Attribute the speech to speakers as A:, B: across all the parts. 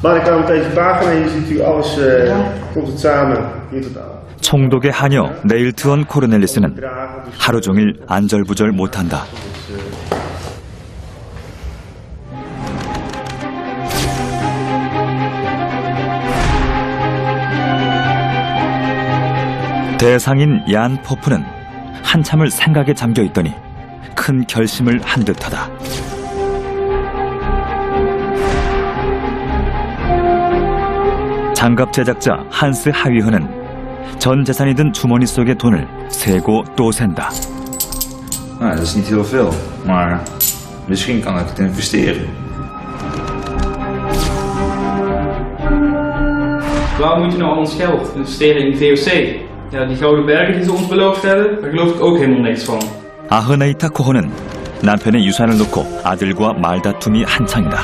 A: Maar ik kan op deze pagina, hier ziet u alles, komt het samen in totaal.
B: 총독의 하녀 네일트원 코르넬리스는 하루 종일 안절부절 못한다. 대상인 얀 포프는 한참을 생각에 잠겨 있더니 큰 결심을 한 듯하다. 장갑 제작자 한스 하위흐는 전 재산이 든 주머니 속의 돈을 세고 또 샌다.
C: Dat is niet heel veel, maar misschien kan ik het investeren.
D: Waarom moet je nou al ons geld investeren in VOC? Ja, die gouden bergen die ze ons beloofd hebben, daar geloof ik ook helemaal niks van.
B: 아흐네이타 코호는 남편의 유산을 놓고 아들과 말다툼이 한창이다.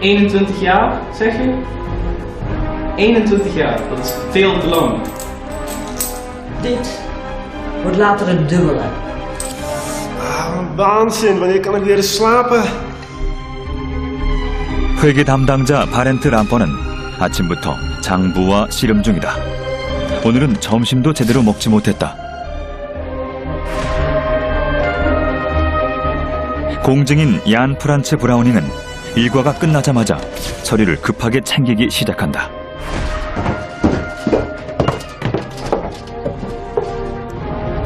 D: 21 jaar, zeg je? 21 jaar, dat is veel te lang.
E: Dit wordt later het dubbele.
A: Waanzin, wanneer kan ik weer eens slapen?
B: 회계 담당자 바렌트 람퍼는 아침부터 장부와 씨름 중이다. 오늘은 점심도 제대로 먹지 못했다. 공증인 얀 프란츠 브라우닝은 일과가 끝나자마자 서류를 급하게 챙기기 시작한다.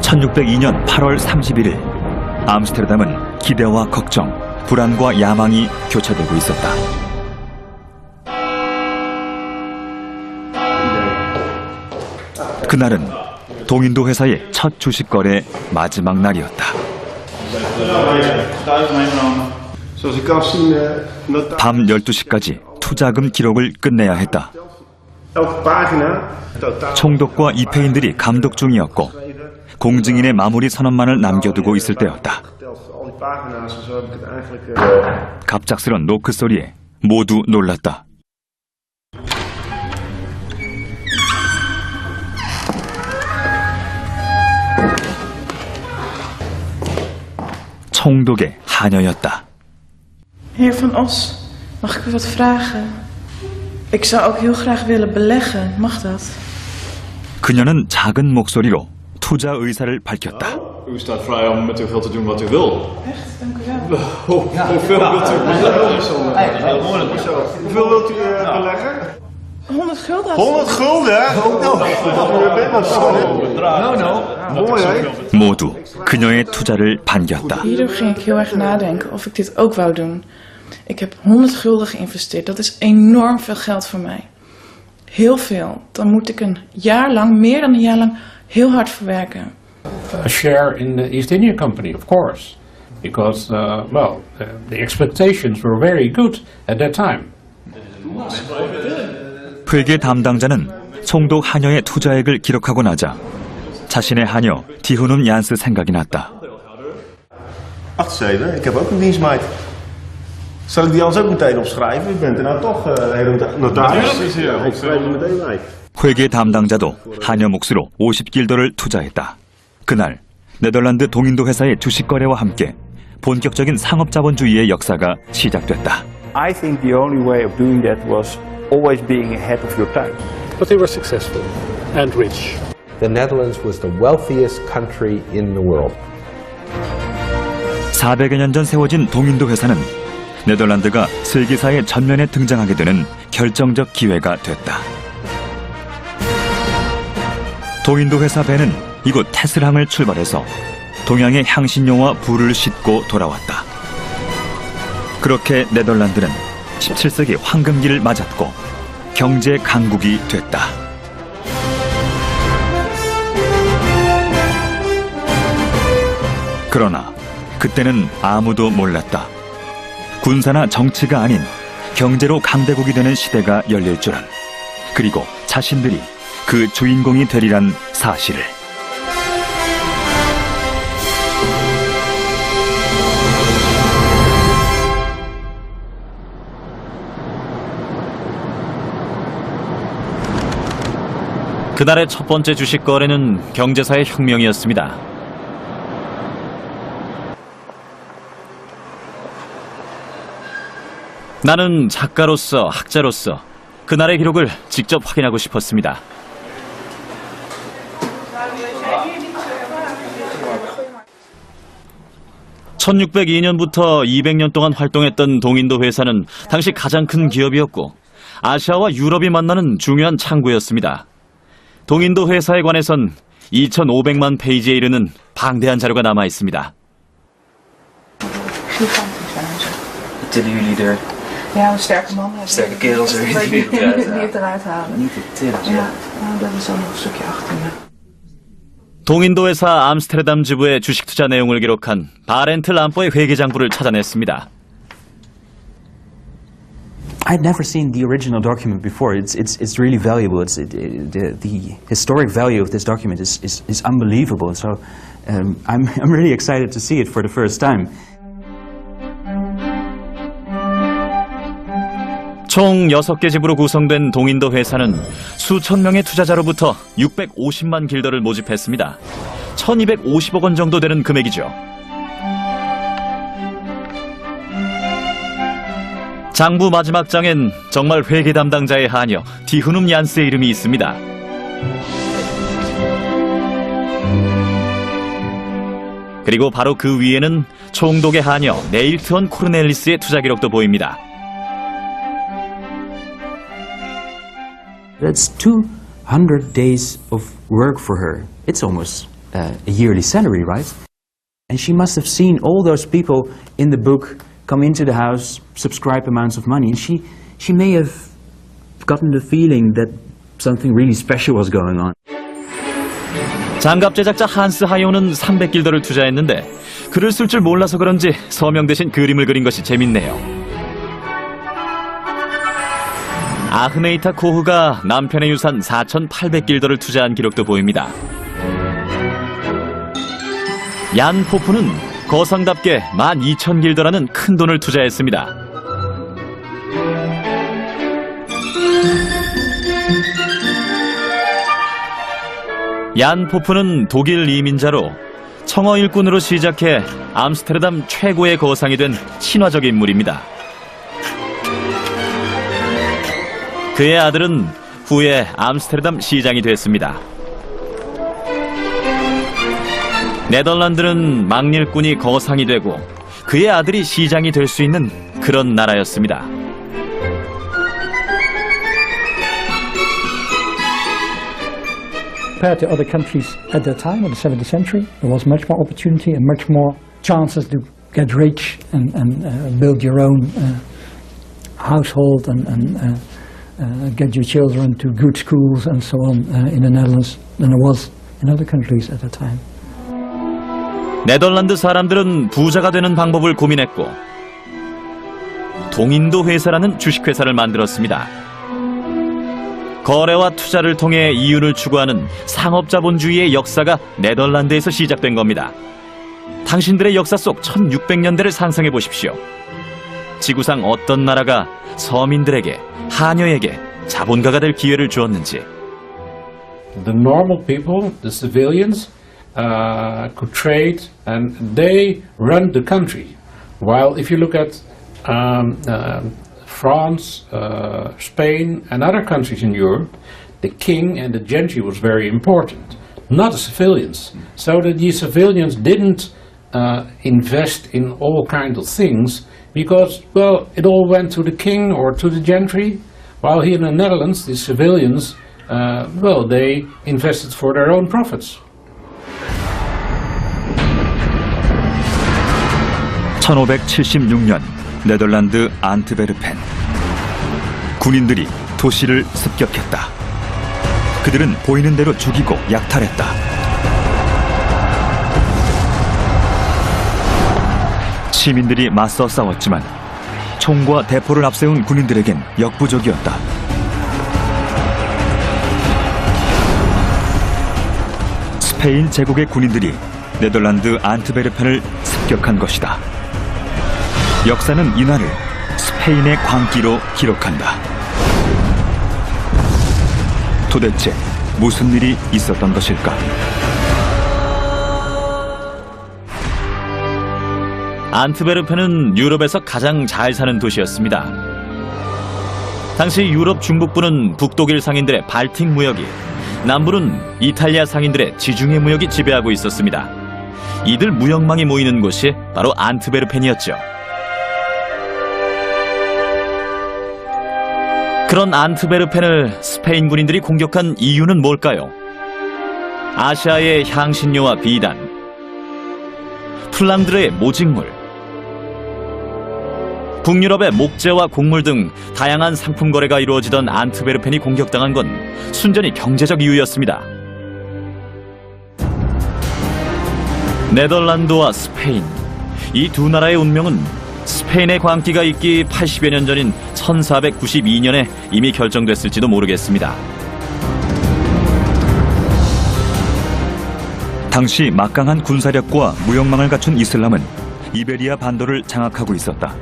B: (1602년 8월 31일) 암스테르담은 기대와 걱정, 불안과 야망이 교차되고 있었다. 그날은 동인도 회사의 첫 주식 거래 마지막 날이었다. 밤 12시까지 투자금 기록을 끝내야 했다. 총독과 입회인들이 감독 중이었고 공증인의 마무리 선언만을 남겨두고 있을 때였다. 갑작스런 노크 소리에 모두 놀랐다. 총독의 하녀였다.
F: Heer Van Os, mag ik u wat vragen? Ik zou ook heel graag willen beleggen. Mag dat?
B: 그녀는 작은 목소리로 투자 의사를 밝혔다.
G: U staat vrij om met uw geld te doen wat u wil.
F: Echt? Dank u wel.
G: Hoeveel wilt u beleggen?
A: Hoeveel wilt u beleggen?
F: 100 gulden.
A: 100 gulden? Mooi, hè?
B: 모두 그녀의 투자를 반겼다.
F: Hierdoor ging ik heel erg nadenken of ik dit ook wou doen. Ik heb 100 gulden geïnvesteerd. Dat is enorm veel geld voor mij. Heel veel. Dan moet ik een jaar lang, meer dan een jaar lang, heel hard voor werken.
H: A share in the East India Company, of course, because the expectations were very good at that time.
B: 회계 담당자는 총독 하녀의 투자액을 기록하고 나자 자신의 하녀 디후눔 얀스 생각이 났다.
A: Wacht eens even, ik heb ook een dienstmeid. Zal ik die anders ook meteen opschrijven? U bent er nou toch notaris? Ik schrijf hem meteen bij.
B: 회계 담당자도 하녀 몫으로 50길더를 투자했다. 그날 네덜란드 동인도 회사의 주식 거래와 함께 본격적인 상업자본주의의 역사가 시작됐다.
I: I think the only way of doing that was always being ahead of your time.
G: But they were successful and rich.
J: The Netherlands was the wealthiest country in the world.
B: 400여 년 전 세워진 동인도 회사는 네덜란드가 슬기사의 전면에 등장하게 되는 결정적 기회가 됐다. 동인도 회사 배는 이곳 테스랑을 출발해서 동양의 향신료와 불을 싣고 돌아왔다. 그렇게 네덜란드는 17세기 황금기를 맞았고 경제 강국이 됐다. 그러나 그때는 아무도 몰랐다. 군사나 정치가 아닌 경제로 강대국이 되는 시대가 열릴 줄은, 그리고 자신들이 그 주인공이 되리란 사실을.
K: 그날의 첫 번째 주식 거래는 경제사의 혁명이었습니다. 나는 작가로서, 학자로서 그날의 기록을 직접 확인하고 싶었습니다. (1602년부터) 200년 동안 활동했던 동인도 회사는 당시 가장 큰 기업이었고 아시아와 유럽이 만나는 중요한 창구였습니다. 동인도 회사에 관해선 2,500만 페이지에 이르는 방대한 자료가 남아 있습니다.
L: Tillen jullie er
F: Ja, een sterke man.
L: sterke kerels er
F: Die het eruit halen.
L: niet te tillen?
F: Ja, nou, dat is dan nog een stukje achter me.
K: 동인도 회사 암스테르담 지부의 주식 투자 내용을 기록한 바렌트 람포의 회계장부를 찾아냈습니다.
L: I'd never seen the original document before. It's really valuable. The historic value of this document is unbelievable. So I'm really excited to see it for the first time.
K: 총 6개 지부로 구성된 동인도 회사는 수천 명의 투자자로부터 650만 길더를 모집했습니다. 1250억 원 정도 되는 금액이죠. 장부 마지막 장엔 정말 회계 담당자의 하녀 디흐눔 얀스의 이름이 있습니다. 그리고 바로 그 위에는 총독의 하녀 네일트원 코르넬리스의 투자 기록도 보입니다.
L: That's 200 days of work for her. It's almost a yearly salary, right? And she must have seen all those people in the book come into the house, subscribe amounts of money, and she may have gotten the feeling that something really special was going on.
K: 장갑 제작자 한스 하요는 300길더를 투자했는데 글을 쓸 줄 몰라서 그런지 서명 대신 그림을 그린 것이 재밌네요. 아흐메이타 코흐가 남편의 유산 4,800길더를 투자한 기록도 보입니다. 얀 포프는 거상답게 12,000길더라는 큰 돈을 투자했습니다. 얀 포프는 독일 이민자로 청어 일꾼으로 시작해 암스테르담 최고의 거상이 된 신화적 인물입니다. 그의 아들은 후에 암스테르담 시장이 됐습니다. 네덜란드는 망일꾼이 거상이 되고 그의 아들이 시장이 될 수 있는 그런 나라였습니다.
M: Compared to other countries at that time, in the 17th century, there was much more opportunity and much more chances to get rich and build your own household and get your children to good schools and so on in the Netherlands than there was in other countries at that time.
K: 네덜란드 사람들은 부자가 되는 방법을 고민했고 동인도 회사라는 주식회사를 만들었습니다. 거래와 투자를 통해 이윤을 추구하는 상업자본주의의 역사가 네덜란드에서 시작된 겁니다. 당신들의 역사 속 1600년대를 상상해 보십시오. 지구상 어떤 나라가 서민들에게, 하녀에게 자본가가 될 기회를 주었는지.
H: The normal people, the civilians, could trade and they run the country. While if you look at France, Spain and other countries in Europe, the king and the gentry was very important, not the civilians. So that the civilians didn't invest in all kinds of things because, well, it all went to the king or to the gentry, while here in the Netherlands, the civilians, well, they invested for their own profits.
B: 1576년 네덜란드 안트베르펜. 군인들이 도시를 습격했다. 그들은 보이는 대로 죽이고 약탈했다. 시민들이 맞서 싸웠지만 총과 대포를 앞세운 군인들에겐 역부족이었다. 스페인 제국의 군인들이 네덜란드 안트베르펜을 습격한 것이다. 역사는 이날을 스페인의 광기로 기록한다. 도대체 무슨 일이 있었던 것일까?
K: 안트베르펜은 유럽에서 가장 잘 사는 도시였습니다. 당시 유럽 중북부는 북독일 상인들의 발틱 무역이, 남부는 이탈리아 상인들의 지중해 무역이 지배하고 있었습니다. 이들 무역망이 모이는 곳이 바로 안트베르펜이었죠. 그런 안트베르펜을 스페인 군인들이 공격한 이유는 뭘까요? 아시아의 향신료와 비단, 플랑드르의 모직물, 북유럽의 목재와 곡물 등 다양한 상품 거래가 이루어지던 안트베르펜이 공격당한 건 순전히 경제적 이유였습니다. 네덜란드와 스페인, 이 두 나라의 운명은 스페인의 광기가 있기 80여 년 전인 1492년에 이미 결정됐을지도 모르겠습니다.
B: 당시 막강한 군사력과 무역망을 갖춘 이슬람은 이베리아 반도를 장악하고 있었다.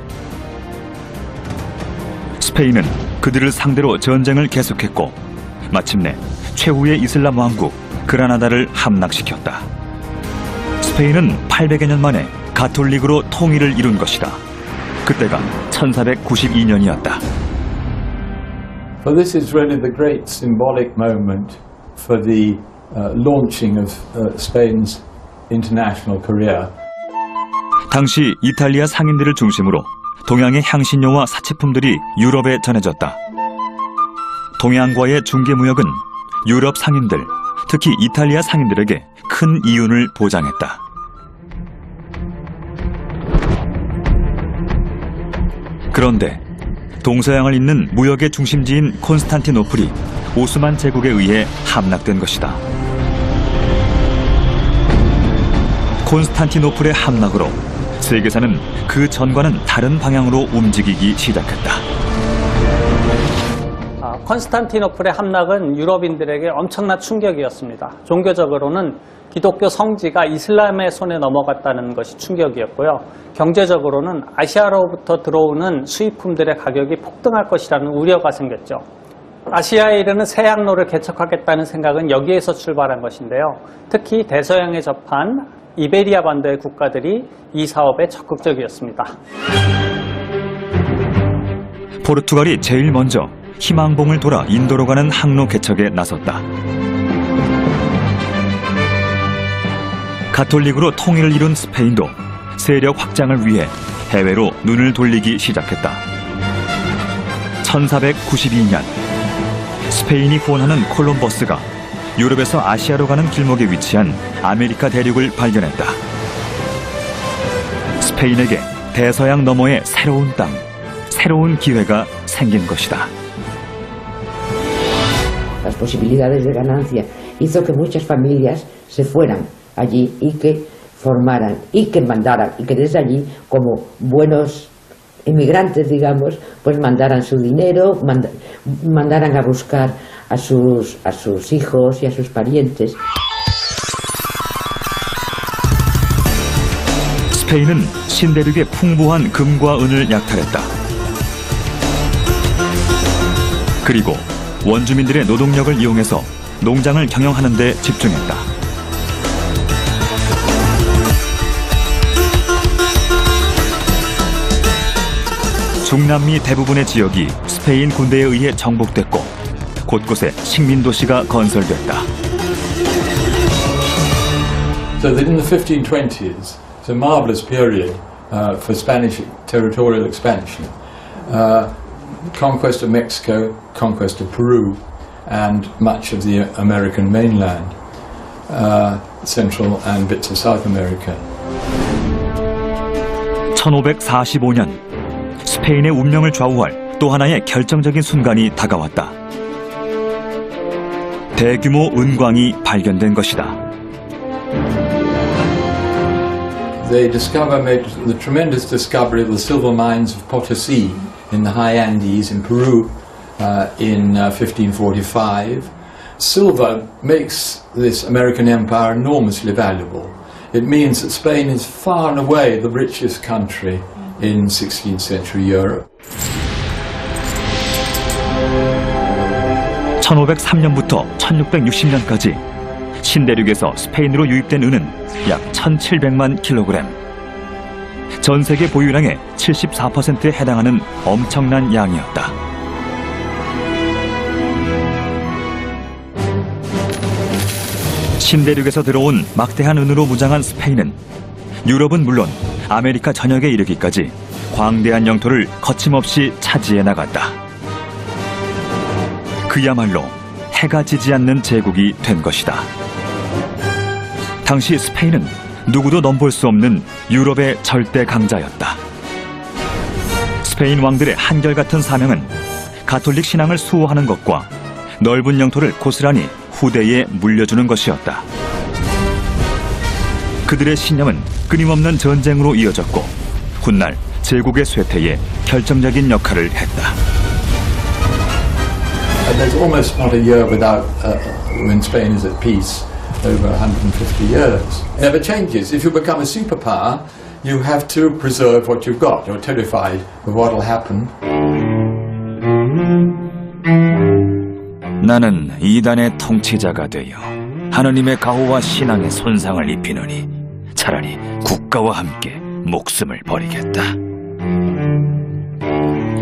B: 스페인은 그들을 상대로 전쟁을 계속했고 마침내 최후의 이슬람 왕국 그라나다를 함락시켰다. 스페인은 800여 년 만에 가톨릭으로 통일을 이룬 것이다. 그때가 1492년이었다.
N: Well, this is really the great symbolic moment for the launching of Spain's international career.
B: 당시 이탈리아 상인들을 중심으로 동양의 향신료와 사치품들이 유럽에 전해졌다. 동양과의 중개무역은 유럽 상인들, 특히 이탈리아 상인들에게 큰 이윤을 보장했다. 그런데 동서양을 잇는 무역의 중심지인 콘스탄티노플이 오스만 제국에 의해 함락된 것이다. 콘스탄티노플의 함락으로 세계사는 그 전과는 다른 방향으로 움직이기 시작했다.
O: 콘스탄티노플의 함락은 유럽인들에게 엄청난 충격이었습니다. 종교적으로는 기독교 성지가 이슬람의 손에 넘어갔다는 것이 충격이었고요. 경제적으로는 아시아로부터 들어오는 수입품들의 가격이 폭등할 것이라는 우려가 생겼죠. 아시아에 이르는 새 항로를 개척하겠다는 생각은 여기에서 출발한 것인데요. 특히 대서양에 접한 이베리아 반도의 국가들이 이 사업에 적극적이었습니다.
B: 포르투갈이 제일 먼저 희망봉을 돌아 인도로 가는 항로 개척에 나섰다. 가톨릭으로 통일을 이룬 스페인도 세력 확장을 위해 해외로 눈을 돌리기 시작했다. 1492년 스페인이 후원하는 콜럼버스가 유럽에서 아시아로 가는 길목에 위치한 아메리카 대륙을 발견했다. 스페인에게 대서양 너머의 새로운 땅, 새로운 기회가 생긴 것이다.
P: Las posibilidades de ganancia hizo que muchas familias se fueran allí y que formaran y que mandaran y que desde allí como buenos inmigrantes, digamos, pues mandaran su dinero, mandaran a buscar a sus hijos y a sus parientes.
B: 스페인은 신대륙의 풍부한 금과 은을 약탈했다. 그리고 원주민들의 노동력을 이용해서 농장을 경영하는 데 집중했다. 중남미 대부분의 지역이 스페인 군대에 의해 정복됐고 곳곳에 식민도시가 건설됐다.
N: So that in the 1520s, it's a marvelous period for Spanish territorial expansion. Conquest of Mexico, conquest of Peru, and much of the American mainland, Central and bits of South America.
B: 1545년 스페인의 운명을 좌우할 또 하나의 결정적인 순간이 다가왔다. 대규모 은광이 발견된 것이다.
N: They made the tremendous discovery of the silver mines of Potosí in the high Andes in Peru in 1545. Silver makes this American empire enormously valuable. It means that Spain is far and away the richest country in 16th century Europe.
B: 1503년부터 1660년까지 신대륙에서 스페인으로 유입된 은은 약 1700만 킬로그램. 전 세계 보유량의 74%에 해당하는 엄청난 양이었다. 신대륙에서 들어온 막대한 은으로 무장한 스페인은 유럽은 물론 아메리카 전역에 이르기까지 광대한 영토를 거침없이 차지해 나갔다. 그야말로 해가 지지 않는 제국이 된 것이다. 당시 스페인은 누구도 넘볼 수 없는 유럽의 절대 강자였다. 스페인 왕들의 한결같은 사명은 가톨릭 신앙을 수호하는 것과 넓은 영토를 고스란히 후대에 물려주는 것이었다. 그들의 신념은 끊임없는 전쟁으로 이어졌고 훗날 제국의 쇠퇴에 결정적인 역할을 했다.
N: There's almost not a year without when Spain is at peace over 150 years. It never changes. If you become a superpower, you have to preserve what you've got. You're terrified of what will happen.
B: 나는 이단의 통치자가 되어 하느님의 가호와 신앙에 손상을 입히느니 차라리 국가와 함께 목숨을 버리겠다.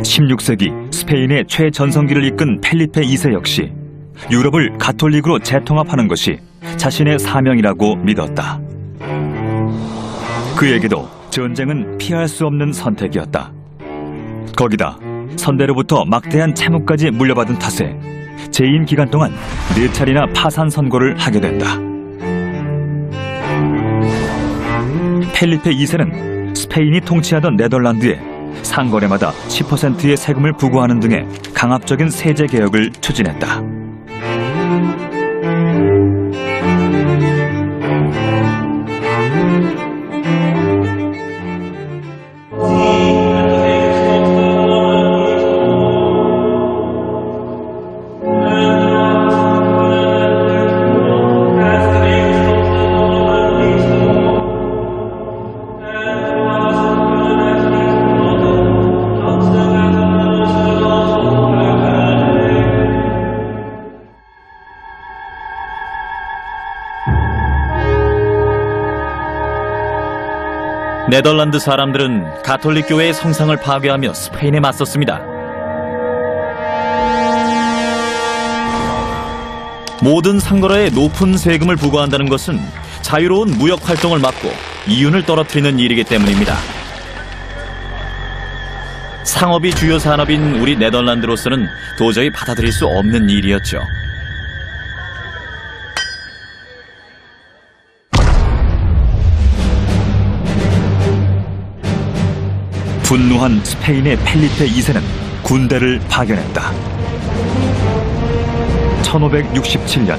B: 16세기 스페인의 최전성기를 이끈 펠리페 2세 역시 유럽을 가톨릭으로 재통합하는 것이 자신의 사명이라고 믿었다. 그에게도 전쟁은 피할 수 없는 선택이었다. 거기다 선대로부터 막대한 채무까지 물려받은 탓에 재임 기간 동안 4차례나 파산 선고를 하게 된다. 펠리페 2세는 스페인이 통치하던 네덜란드에 상거래마다 10%의 세금을 부과하는 등의 강압적인 세제 개혁을 추진했다.
K: 네덜란드 사람들은 가톨릭 교회의 성상을 파괴하며 스페인에 맞섰습니다. 모든 상거래에 높은 세금을 부과한다는 것은 자유로운 무역 활동을 막고 이윤을 떨어뜨리는 일이기 때문입니다. 상업이 주요 산업인 우리 네덜란드로서는 도저히 받아들일 수 없는 일이었죠.
B: 분노한 스페인의 펠리페 2세는 군대를 파견했다. 1567년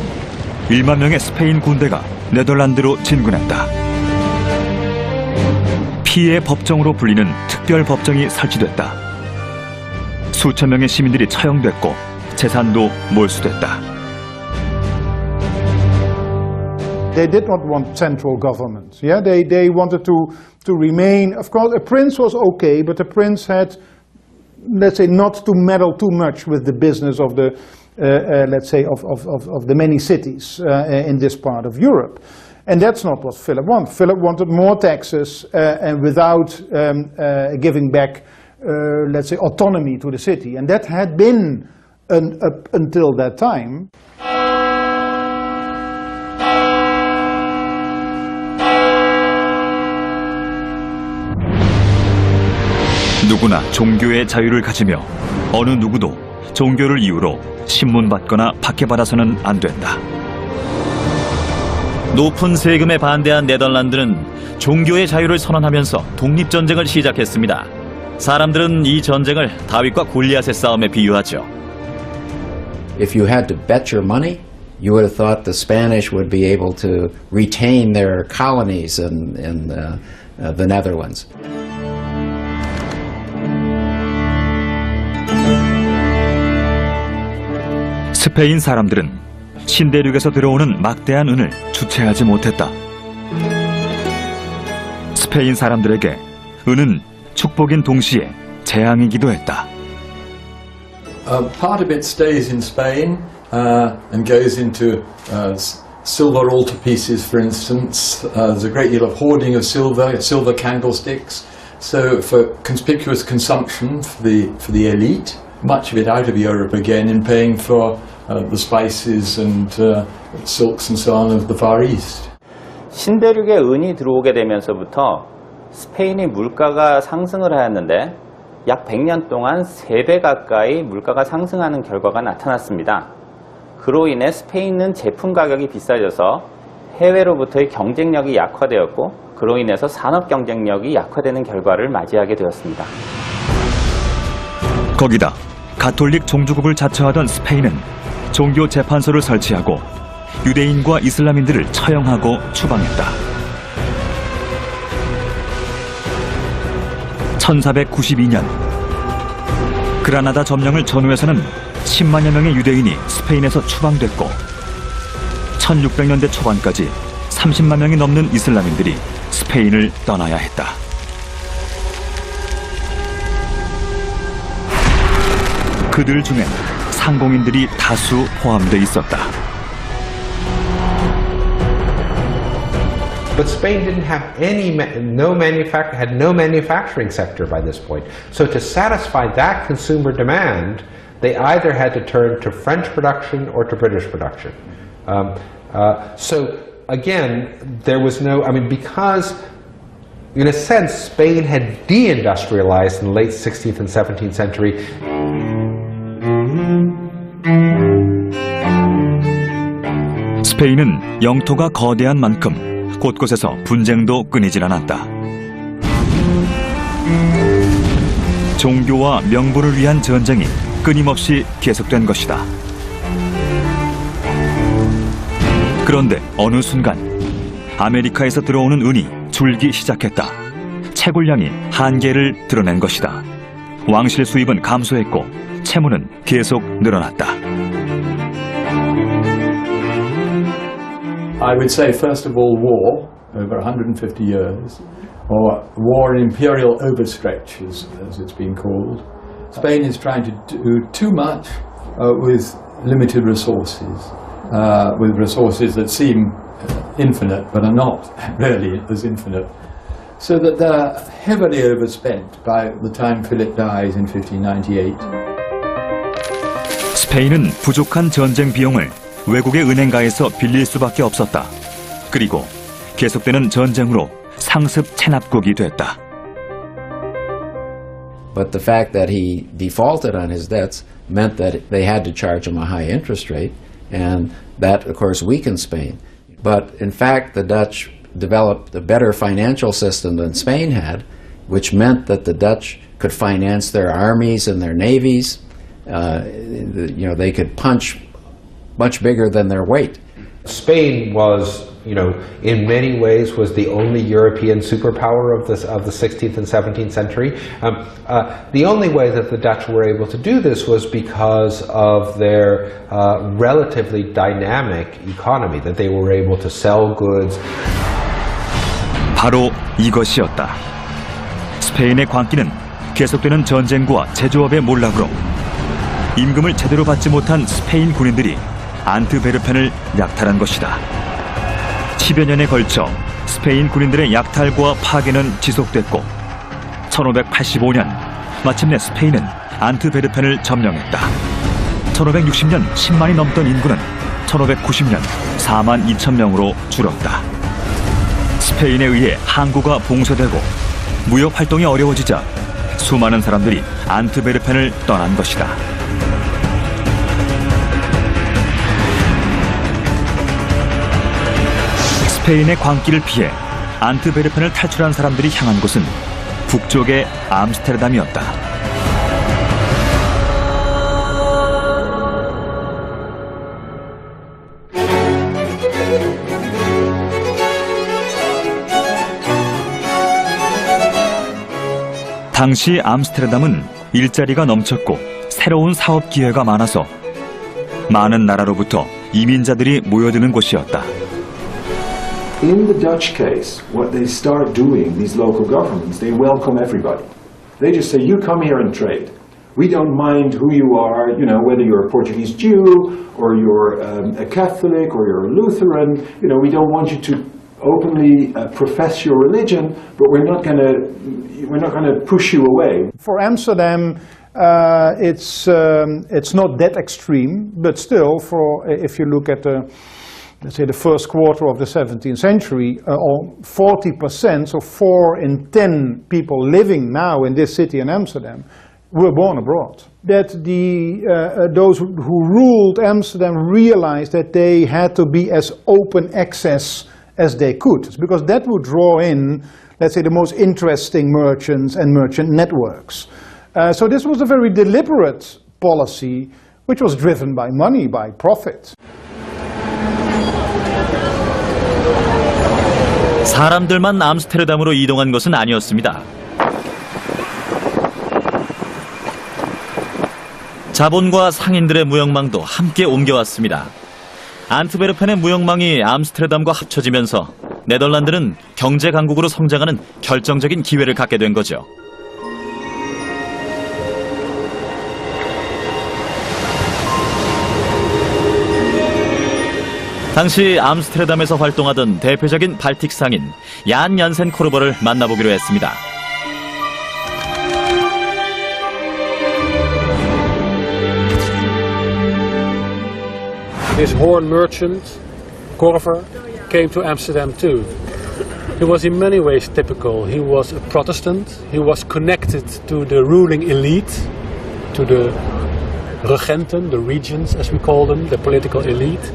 B: 1만 명의 스페인 군대가 네덜란드로 진군했다. 피해 법정으로 불리는 특별 법정이 설치됐다. 수천 명의 시민들이 처형됐고 재산도 몰수됐다.
Q: They did not want central government. Yeah, they wanted to remain. Of course, a prince was okay, but the prince had, let's say, not to meddle too much with the business of the, let's say, of the many cities in this part of Europe. And that's not what Philip wanted. Philip wanted more taxes and without giving back, let's say, autonomy to the city. And that had been up until that time.
B: 누구나 종교의 자유를 가지며 어느 누구도 종교를 이유로 신문받거나 박해받아서는 안 된다.
K: 높은 세금에 반대한 네덜란드는 종교의 자유를 선언하면서 독립전쟁을 시작했습니다. 사람들은 이 전쟁을 다윗과 골리앗의 싸움에 비유하죠.
R: If you had to bet your money, you would have thought the Spanish would be able to retain their colonies in the Netherlands.
B: 스페인 사람들은 신대륙에서 들어오는 막대한 은을 주체하지 못했다. 스페인 사람들에게 은은 축복인 동시에 재앙이기도 했다.
N: Part of it stays in Spain and goes into silver altarpieces, for instance. There's a great deal of hoarding of silver candlesticks. So for conspicuous consumption for the elite, much of it out of Europe again in paying for the spices and silks and so on of the Far East.
S: 신대륙에 은이 들어오게 되면서부터 스페인의 물가가 상승을 하였는데 약 100년 동안 3배 가까이 물가가 상승하는 결과가 나타났습니다. 그로 인해 스페인은 제품 가격이 비싸져서 해외로부터의 경쟁력이 약화되었고 그로 인해서 산업 경쟁력이 약화되는 결과를 맞이하게 되었습니다.
B: 거기다 가톨릭 종주국을 자처하던 스페인은 종교 재판소를 설치하고 유대인과 이슬람인들을 처형하고 추방했다. 1492년 그라나다 점령을 전후해서는 10만여 명의 유대인이 스페인에서 추방됐고 1600년대 초반까지 30만 명이 넘는 이슬람인들이 스페인을 떠나야 했다. 그들 중엔 상공인들이 다수 포함돼 있었다.
J: But Spain didn't have no manufacturing sector by this point. So to satisfy that consumer demand, they either had to turn to French production or to British production. So again, there was no, because in a sense, Spain had deindustrialized in the late 16th and 17th century.
B: 스페인은 영토가 거대한 만큼 곳곳에서 분쟁도 끊이질 않았다. 종교와 명부를 위한 전쟁이 끊임없이 계속된 것이다. 그런데 어느 순간 아메리카에서 들어오는 은이 줄기 시작했다. 채굴량이 한계를 드러낸 것이다. 왕실 수입은 감소했고 채무는 계속 늘어났다.
N: I would say, first of all, war over 150 years, or war in imperial overstretch, as it's been called. Spain is trying to do too much with limited resources, with resources that seem infinite but are not really as infinite. So that they're heavily overspent by the time Philip dies in 1598.
B: 스페인은 부족한 전쟁 비용을 외국의 은행가에서 빌릴 수밖에 없었다. 그리고 계속되는 전쟁으로 상습 체납국이 됐다.
R: But the fact that he defaulted on his debts meant that they had to charge him a high interest rate, and that, of course, weakened Spain. But in fact, the Dutch developed a better financial system than Spain had, which meant that the Dutch could finance their armies and their navies. They could punch much bigger than their weight.
J: Spain was, in many ways was the only European superpower of the 16th and 17th century. The only way that the Dutch were able to do this was because of their relatively dynamic economy, that they were able to sell goods.
B: 바로 이것이었다. 스페인의 광기는 계속되는 전쟁과 제조업의 몰락으로 임금을 제대로 받지 못한 스페인 군인들이 안트베르펜을 약탈한 것이다. 10여 년에 걸쳐 스페인 군인들의 약탈과 파괴는 지속됐고 1585년 마침내 스페인은 안트베르펜을 점령했다. 1560년 10만이 넘던 인구는 1590년 4만 2천 명으로 줄었다. 스페인에 의해 항구가 봉쇄되고 무역 활동이 어려워지자 수많은 사람들이 안트베르펜을 떠난 것이다. 스페인의 광기를 피해 안트베르펜을 탈출한 사람들이 향한 곳은 북쪽의 암스테르담이었다. 당시 암스테르담은 일자리가 넘쳤고 새로운 사업 기회가 많아서 많은 나라로부터 이민자들이 모여드는 곳이었다.
T: In the Dutch case, what they start doing, these local governments, they welcome everybody. They just say, you come here and trade. We don't mind who you are, whether you're a Portuguese Jew or you're a Catholic or you're a Lutheran. We don't want you to openly profess your religion, but we're not going to push you away.
Q: For Amsterdam, It's not that extreme, but still, if you look at let's say the first quarter of the 17th century, 40%, so 4 in 10 people living now in this city in Amsterdam, were born abroad. That those who ruled Amsterdam realized that they had to be as open access as they could, because that would draw in, let's say, the most interesting merchants and merchant networks. So this was a very deliberate policy, which was driven by money, by profit.
K: 사람들만 암스테르담으로 이동한 것은 아니었습니다. 자본과 상인들의 무역망도 함께 옮겨왔습니다. 안트베르펜의 무역망이 암스테르담과 합쳐지면서 네덜란드는 경제 강국으로 성장하는 결정적인 기회를 갖게 된 거죠. 당시 암스테르담에서 활동하던 대표적인 발틱 상인 얀 얀센 코르버를 만나보기로 했습니다.
G: This horn merchant, Korver, came to Amsterdam too. He was in many ways typical. He was a Protestant. He was connected to the ruling elite, to the regenten, the regents as we call them, the political elite.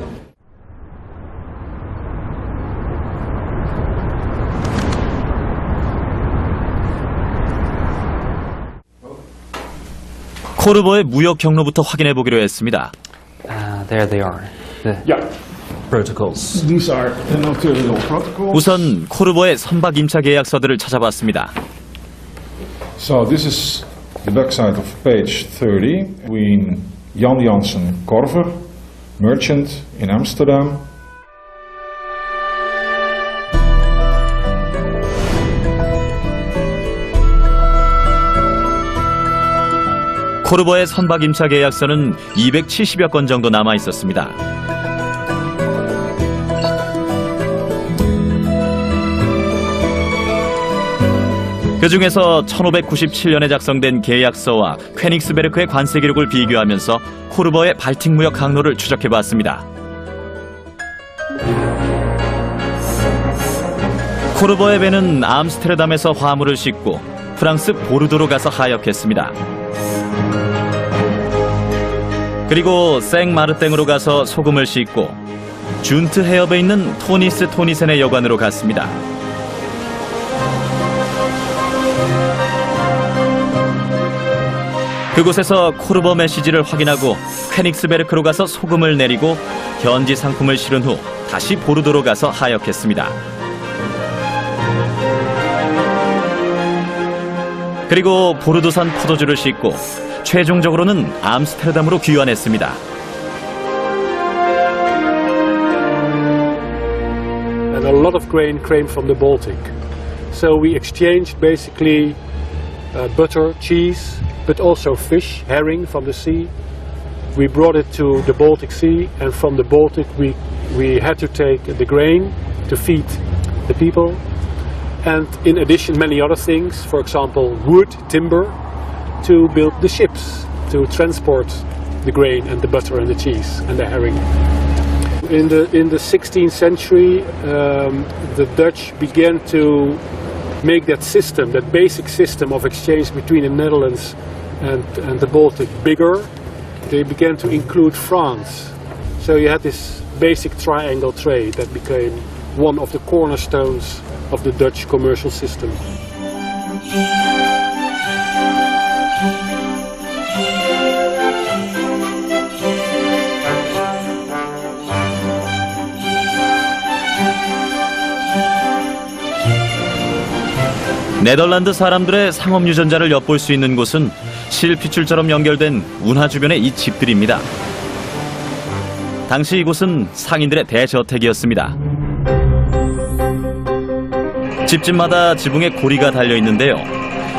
K: 코르버의 무역 경로부터 확인해 보기로 했습니다.
L: There they are. The protocols.
Q: These are the notarial protocols.
K: 우선 코르버의 선박 임차 계약서들을 찾아봤습니다.
T: So this is the backside of page 30. Between Jan Jansen Korver, merchant in Amsterdam.
K: 코르버의 선박 임차 계약서는 270여 건 정도 남아 있었습니다. 그 중에서 1597년에 작성된 계약서와 퀘닉스베르크의 관세 기록을 비교하면서 코르버의 발틱 무역 항로를 추적해봤습니다. 코르버의 배는 암스테르담에서 화물을 싣고 프랑스 보르도로 가서 하역했습니다. 그리고 생마르땡으로 가서 소금을 싣고 준트 해협에 있는 토니스 토니센의 여관으로 갔습니다. 그곳에서 코르버 메시지를 확인하고 퀘닉스베르크로 가서 소금을 내리고 현지 상품을 실은 후 다시 보르도로 가서 하역했습니다. 그리고 보르도산 포도주를 싣고 최종적으로는 암스테르담으로 귀환했습니다.
G: And a lot of grain came from the Baltic. So we exchanged basically butter, cheese, but also fish, herring from the sea. We brought it to the Baltic Sea, and from the Baltic we had to take the grain to feed the people. And in addition, many other things, for example, wood, timber, to build the ships, to transport the grain and the butter and the cheese and the herring. In the 16th century, the Dutch began to make that system, that basic system of exchange between the Netherlands and the Baltic bigger. They began to include France. So you had this basic triangle trade that became one of the cornerstones of the Dutch commercial system.
K: 네덜란드 사람들의 상업 유전자를 엿볼 수 있는 곳은 실핏줄처럼 연결된 운하 주변의 이 집들입니다. 당시 이곳은 상인들의 대저택이었습니다. 집집마다 지붕에 고리가 달려 있는데요.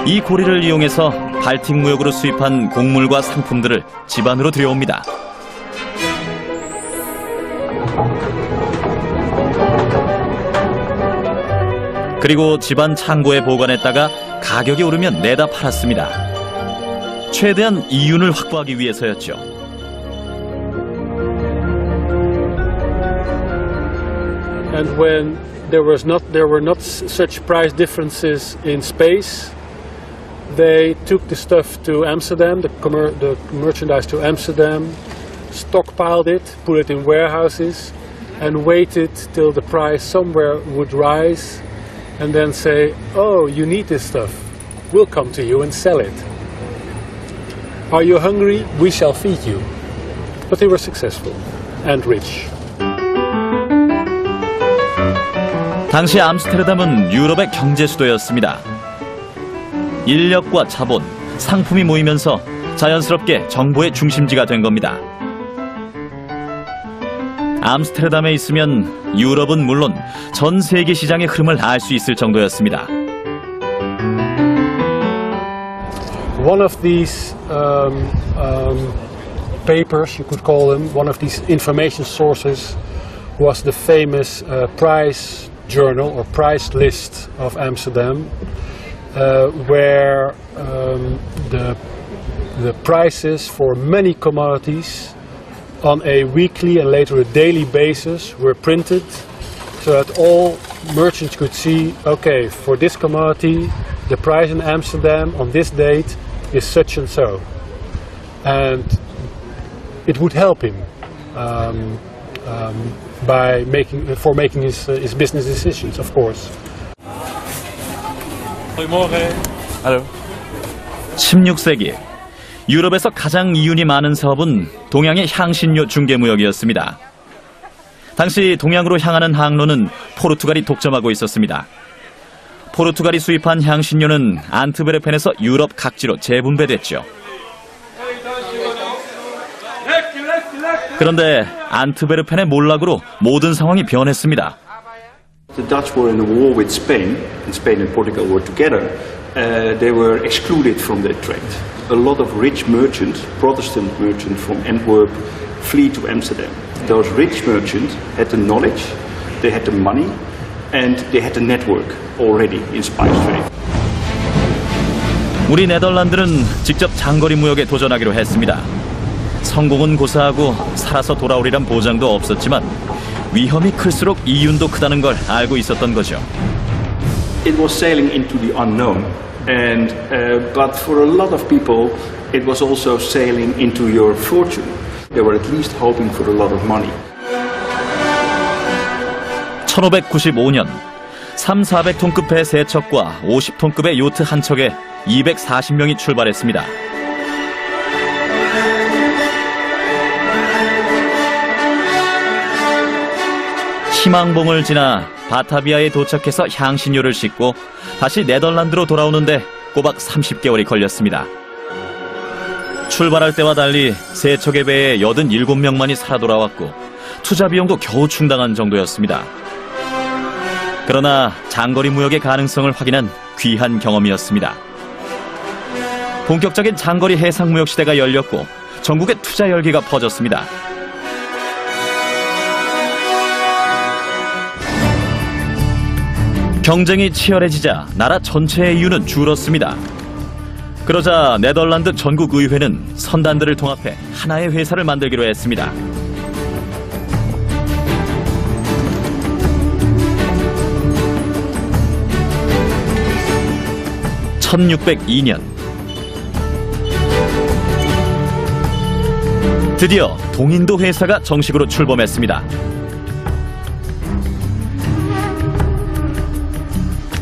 K: 이 고리를 이용해서 발틱 무역으로 수입한 곡물과 상품들을 집 안으로 들여옵니다. 그리고 집안 창고에 보관했다가 가격이 오르면 내다 팔았습니다. 최대한 이윤을 확보하기 위해서였죠.
G: And when there were not such price differences in space, they took the stuff to Amsterdam, the merchandise to Amsterdam, stockpiled it, put it in warehouses, and waited till the price somewhere would rise, and then say, "Oh, you need this stuff. We'll come to you and sell it. Are you hungry? We shall feed you." But they were successful and rich.
K: 당시 암스테르담은 유럽의 경제 수도였습니다. 인력과 자본, 상품이 모이면서 자연스럽게 정보의 중심지가 된 겁니다. 암스테르담에 있으면 유럽은 물론 전 세계 시장의 흐름을 알 수 있을 정도였습니다.
G: One of these papers, you could call them, one of these information sources was the famous price journal or price list of Amsterdam, where the prices for many commodities on a weekly and later a daily basis were printed so that all merchants could see, okay, for this commodity the price in Amsterdam on this date is such and so, and it would help him by making his business decisions, of course. Goedemorgen.
K: Hallo. 16세기 유럽에서 가장 이윤이 많은 사업은 동양의 향신료 중개무역이었습니다. 당시 동양으로 향하는 항로는 포르투갈이 독점하고 있었습니다. 포르투갈이 수입한 향신료는 안트베르펜에서 유럽 각지로 재분배됐죠. 그런데 안트베르펜의 몰락으로 모든 상황이 변했습니다.
U: The Dutch were in a war with Spain, and Spain and Portugal were together. They were excluded from their trade. A lot of rich merchants, Protestant merchants from Antwerp, flee to Amsterdam. Those rich merchants had the knowledge, they had the money, and they had the network already in spice trade.
K: 우리 네덜란드는 직접 장거리 무역에 도전하기로 했습니다. 성공은 고사하고 살아서 돌아오리란 보장도 없었지만 위험이 클수록 이윤도 크다는 걸 알고 있었던 거죠.
U: It was sailing into the unknown, and but for a lot of people, it was also sailing into your fortune. They were at least hoping for a lot of money.
K: 1595년 3,400톤급 배 3척과 50톤급의 요트 한 척에 240명이 출발했습니다. 희망봉을 지나 바타비아에 도착해서 향신료를 싣고 다시 네덜란드로 돌아오는데 꼬박 30개월이 걸렸습니다. 출발할 때와 달리 세 척의 배에 87명만이 살아 돌아왔고 투자 비용도 겨우 충당한 정도였습니다. 그러나 장거리 무역의 가능성을 확인한 귀한 경험이었습니다. 본격적인 장거리 해상 무역 시대가 열렸고 전국에 투자 열기가 퍼졌습니다. 경쟁이 치열해지자 나라 전체의 이윤은 줄었습니다. 그러자 네덜란드 전국의회는 선단들을 통합해 하나의 회사를 만들기로 했습니다. (1602년) 드디어 동인도 회사가 정식으로 출범했습니다.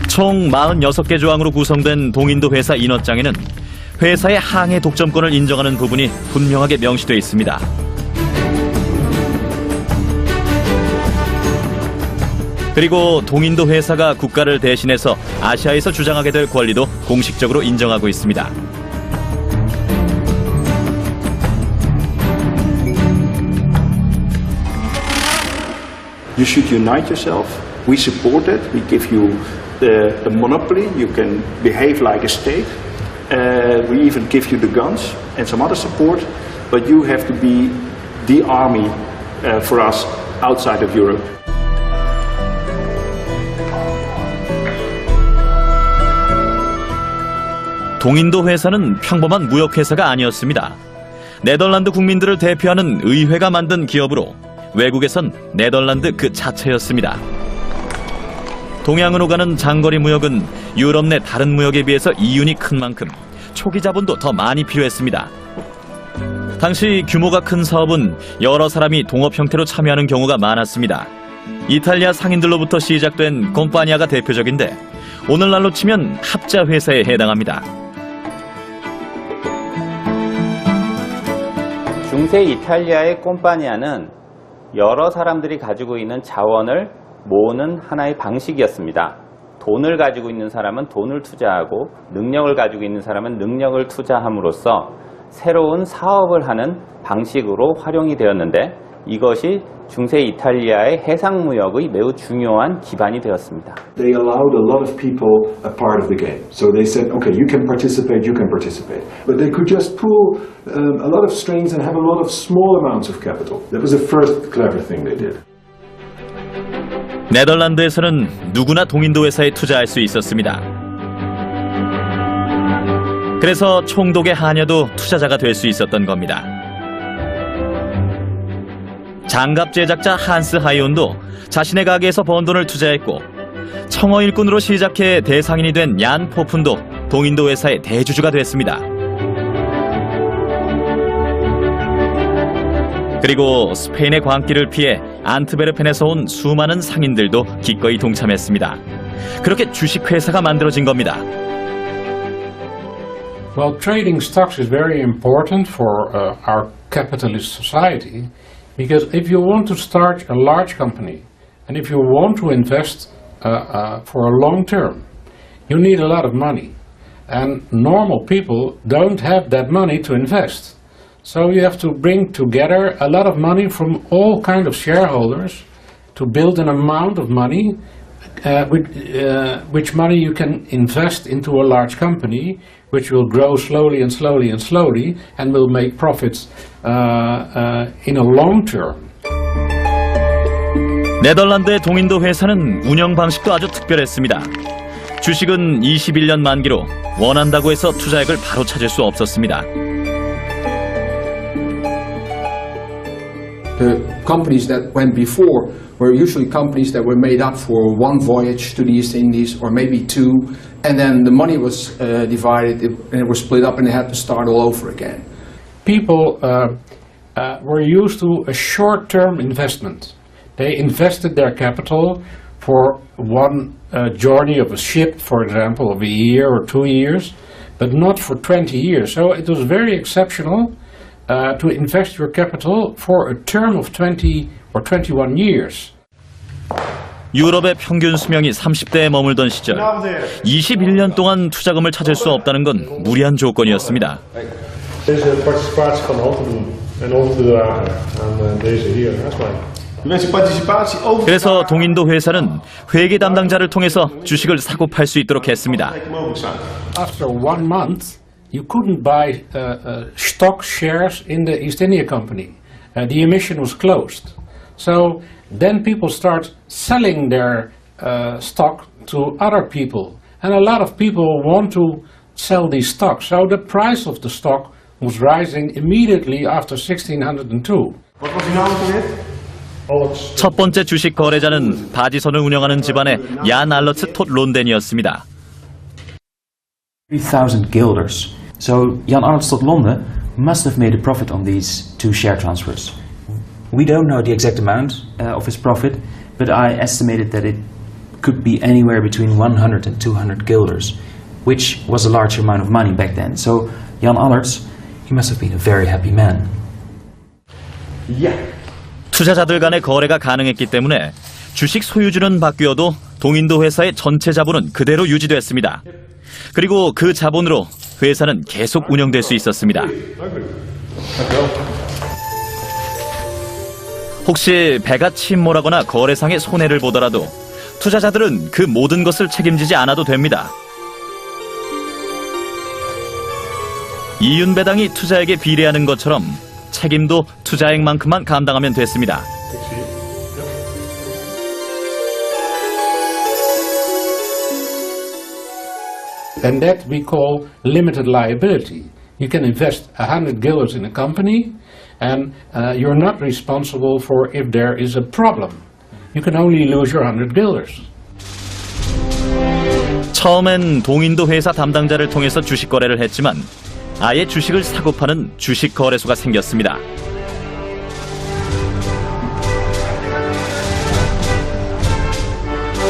K: 총 46개 조항으로 구성된 동인도 회사 인허장에는 회사의 항해 독점권을 인정하는 부분이 분명하게 명시되어 있습니다. 그리고 동인도 회사가 국가를 대신해서 아시아에서 주장하게 될 권리도 공식적으로 인정하고 있습니다.
U: You should unite yourself. We support it. We give you the monopoly. You can behave like a state. We even give you the guns and some other support. But you have to be the army for us outside of Europe.
K: 동인도 회사는 평범한 무역회사가 아니었습니다. 네덜란드 국민들을 대표하는 의회가 만든 기업으로 외국에선 네덜란드 그 자체였습니다. 동양으로 가는 장거리 무역은 유럽 내 다른 무역에 비해서 이윤이 큰 만큼 초기 자본도 더 많이 필요했습니다. 당시 규모가 큰 사업은 여러 사람이 동업 형태로 참여하는 경우가 많았습니다. 이탈리아 상인들로부터 시작된 콤파니아가 대표적인데 오늘날로 치면 합자 회사에 해당합니다.
S: 중세 이탈리아의 콤파니아는 여러 사람들이 가지고 있는 자원을 모으는 하나의 방식이었습니다. 돈을 가지고 있는 사람은 돈을 투자하고 능력을 가지고 있는 사람은 능력을 투자함으로써 새로운 사업을 하는 방식으로 활용이 되었는데 이것이 중세 이탈리아의 해상무역의 매우 중요한 기반이 되었습니다.
T: They allowed a lot of people a part of the game. So they said, okay, you can participate. But they could just pull a lot of strings and have a lot of small amounts of capital. That was the first clever thing they did.
K: 네덜란드에서는 누구나 동인도 회사에 투자할 수 있었습니다. 그래서 총독의 하녀도 투자자가 될 수 있었던 겁니다. 장갑 제작자 한스 하이온도 자신의 가게에서 번 돈을 투자했고 청어 일꾼으로 시작해 대상인이 된 얀 포푼도 동인도 회사의 대주주가 됐습니다. 그리고 스페인의 광기를 피해 안트베르펜에서 온 수많은 상인들도 기꺼이 동참했습니다. 그렇게 주식회사가 만들어진 겁니다.
H: Well, trading stocks is very important for our capitalist society. Because if you want to start a large company and if you want to invest for a long term, you need a lot of money. And normal people don't have that money to invest. So you have to bring together a lot of money from all kinds of shareholders to build an amount of money which money you can invest into a large company which will grow slowly and slowly and slowly and will make profits in a long term.
K: 네덜란드의 동인도 회사는 운영 방식도 아주 특별했습니다. 주식은 21년 만기로 원한다고 해서 투자액을 바로 찾을 수 없었습니다.
C: The companies that went before were usually companies that were made up for one voyage to the East Indies or maybe two, and then the money was divided and it was split up and they had to start all over again.
H: People were used to a short-term investment. They invested their capital for one journey of a ship, for example, of a year or 2 years, but not for 20 years. So it was very exceptional to invest your capital for a term of 20 or 21 years.
K: 유럽의 평균 수명이 30대에 머물던 시절 21년 동안 투자금을 찾을 수 없다는 건 무리한 조건이었습니다.
A: Deze participatie van over te doen en over te dragen aan deze heer. Dat is mij.
K: 그래서 동인도 회사는 회계 담당자를 통해서 주식을 사고 팔 수 있도록 했습니다.
H: After 1 month, you couldn't buy stock shares in the East India Company. The emission was closed. So then people start selling their stock to other people. And a lot of people want to sell these stocks. So the price of the stock was rising immediately after 1602.
A: Wat was die naam ook alweer?
K: 첫 번째 주식 거래자는 바지선을 운영하는 집안의 얀 알러츠 톳 론덴이었습니다.
L: 3,000 guilders. So Jan Arnold tot Londen must have made a profit on these 2 share transfers. We don't know the exact amount of his profit, but I estimated that it could be anywhere between 100 and 200 guilders, which was a large amount of money back then. So Jan Arnold, he must have been a very happy man.
K: 투자자들 간의 거래가 가능했기 때문에 주식 소유주는 바뀌어도 동인도 회사의 전체 자본은 그대로 유지됐습니다. 그리고 그 자본으로 회사는 계속 운영될 수 있었습니다. 혹시 배가 침몰하거나 거래상의 손해를 보더라도 투자자들은 그 모든 것을 책임지지 않아도 됩니다. 이윤배당이 투자액에 비례하는 것처럼 책임도 투자액만큼만 감당하면 됐습니다.
H: And that we call limited liability. You can invest 100 guilders in a company and you're not responsible for if there is a problem. You can only lose your 100 guilders.
K: 처음엔 동인도 회사 담당자를 통해서 주식 거래를 했지만 아예 주식을 사고 파는 주식 거래소가 생겼습니다.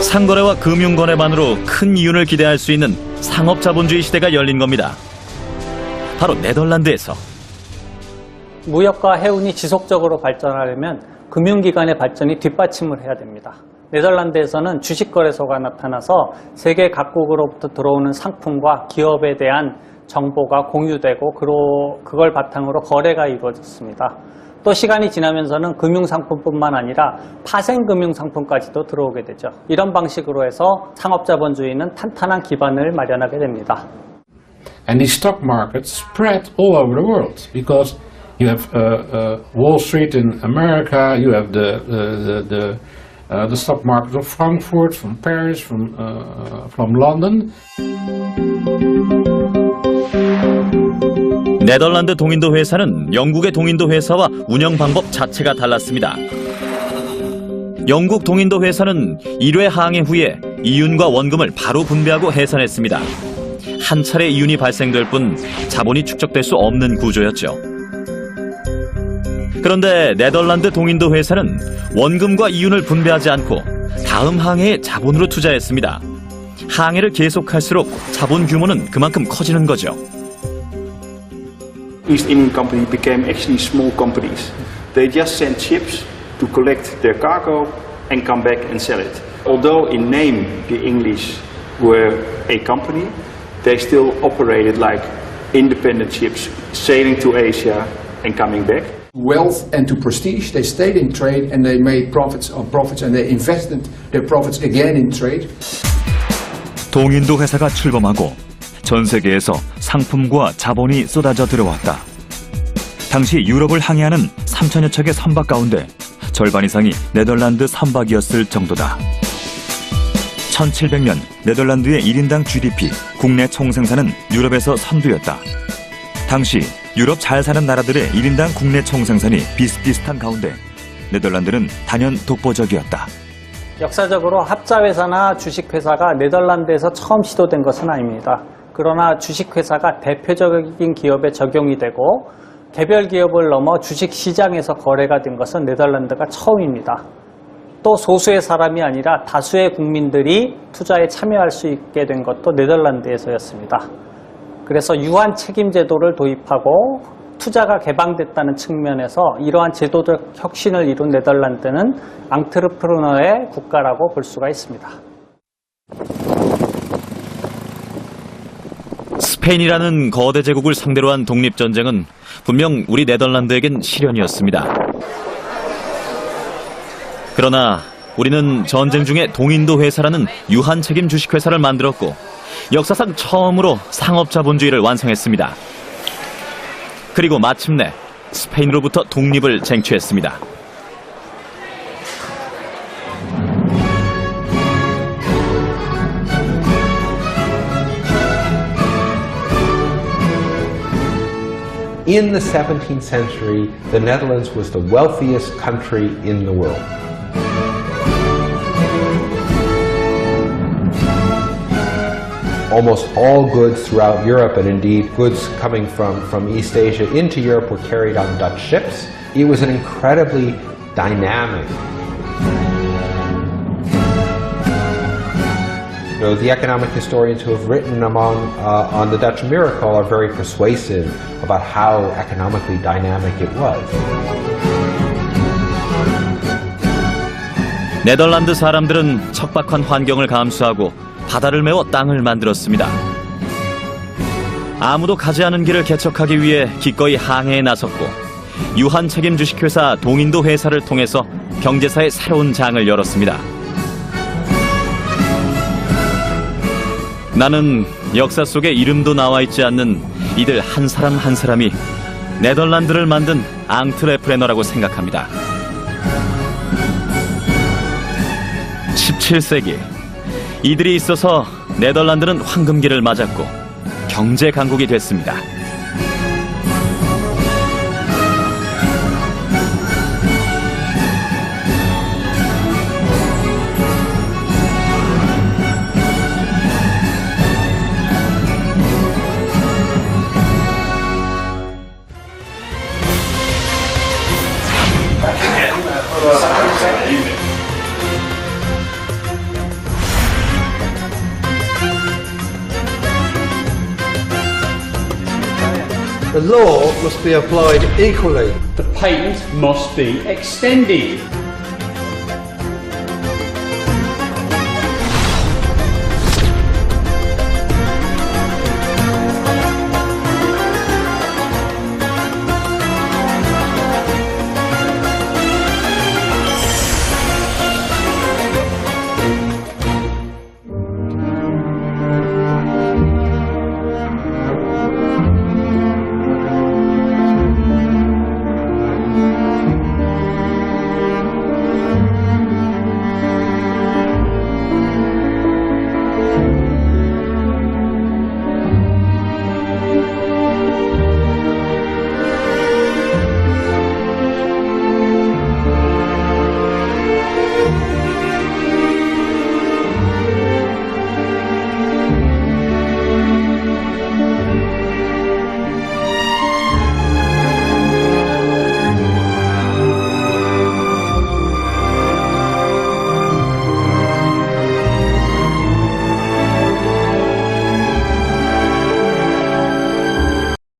K: 상거래와 금융거래만으로 큰 이윤을 기대할 수 있는 상업자본주의 시대가 열린 겁니다. 바로 네덜란드에서.
O: 무역과 해운이 지속적으로 발전하려면 금융기관의 발전이 뒷받침을 해야 됩니다. 네덜란드에서는 주식거래소가 나타나서 세계 각국으로부터 들어오는 상품과 기업에 대한 정보가 공유되고 그걸 바탕으로 거래가 이루어졌습니다. 또 시간이 지나면서는 금융상품뿐만 아니라 파생금융상품까지도 들어오게 되죠. 이런 방식으로 해서 상업자본주의는 탄탄한 기반을 마련하게 됩니다.
H: And these stock markets spread all over the world because you have Wall Street in America, you have the stock market of Frankfurt, from Paris, from London.
K: 네덜란드 동인도 회사는 영국의 동인도 회사와 운영 방법 자체가 달랐습니다. 영국 동인도 회사는 1회 항해 후에 이윤과 원금을 바로 분배하고 해산했습니다. 한 차례 이윤이 발생될 뿐 자본이 축적될 수 없는 구조였죠. 그런데 네덜란드 동인도 회사는 원금과 이윤을 분배하지 않고 다음 항해에 자본으로 투자했습니다. 항해를 계속할수록 자본 규모는 그만큼 커지는 거죠.
U: East Indian Company became actually small companies. They just sent ships to collect their cargo and come back and sell it. Although in name the English were a company, they still operated like independent ships sailing to Asia and coming back.
C: Wealth and to prestige, they stayed in trade and they made profits on profits and they invested their profits again in trade.
B: 동인도 회사가 출범하고 전 세계에서 상품과 자본이 쏟아져 들어왔다. 당시 유럽을 항해하는 3천여 척의 선박 가운데 절반 이상이 네덜란드 선박이었을 정도다. 1700년 네덜란드의 1인당 GDP, 국내 총생산은 유럽에서 선두였다. 당시 유럽 잘 사는 나라들의 1인당 국내 총생산이 비슷비슷한 가운데 네덜란드는 단연 독보적이었다.
O: 역사적으로 합자회사나 주식회사가 네덜란드에서 처음 시도된 것은 아닙니다. 그러나 주식회사가 대표적인 기업에 적용이 되고 개별 기업을 넘어 주식시장에서 거래가 된 것은 네덜란드가 처음입니다. 또 소수의 사람이 아니라 다수의 국민들이 투자에 참여할 수 있게 된 것도 네덜란드에서였습니다. 그래서 유한 책임 제도를 도입하고 투자가 개방됐다는 측면에서 이러한 제도적 혁신을 이룬 네덜란드는 앙트르프르너의 국가라고 볼 수가 있습니다.
K: 스페인이라는 거대 제국을 상대로 한 독립전쟁은 분명 우리 네덜란드에겐 시련이었습니다. 그러나 우리는 전쟁 중에 동인도 회사라는 유한 책임 주식회사를 만들었고 역사상 처음으로 상업자본주의를 완성했습니다. 그리고 마침내 스페인으로부터 독립을 쟁취했습니다.
J: In the 17th century, the Netherlands was the wealthiest country in the world. Almost all goods throughout Europe, and indeed goods coming from East Asia into Europe, were carried on Dutch ships. It was an incredibly dynamic. You know, the economic historians who have written on the Dutch miracle are very persuasive about how economically dynamic it was.
K: 네덜란드 사람들은 척박한 환경을 감수하고 바다를 메워 땅을 만들었습니다. 아무도 가지 않은 길을 개척하기 위해 기꺼이 항해에 나섰고 유한 책임 주식회사 동인도 회사를 통해서 경제사의 새로운 장을 열었습니다. 나는 역사 속에 이름도 나와 있지 않는 이들 한 사람 한 사람이 네덜란드를 만든 앙트레프레너라고 생각합니다. 17세기 이들이 있어서 네덜란드는 황금기를 맞았고 경제 강국이 됐습니다.
D: The law must be applied equally.
V: The patent must be extended.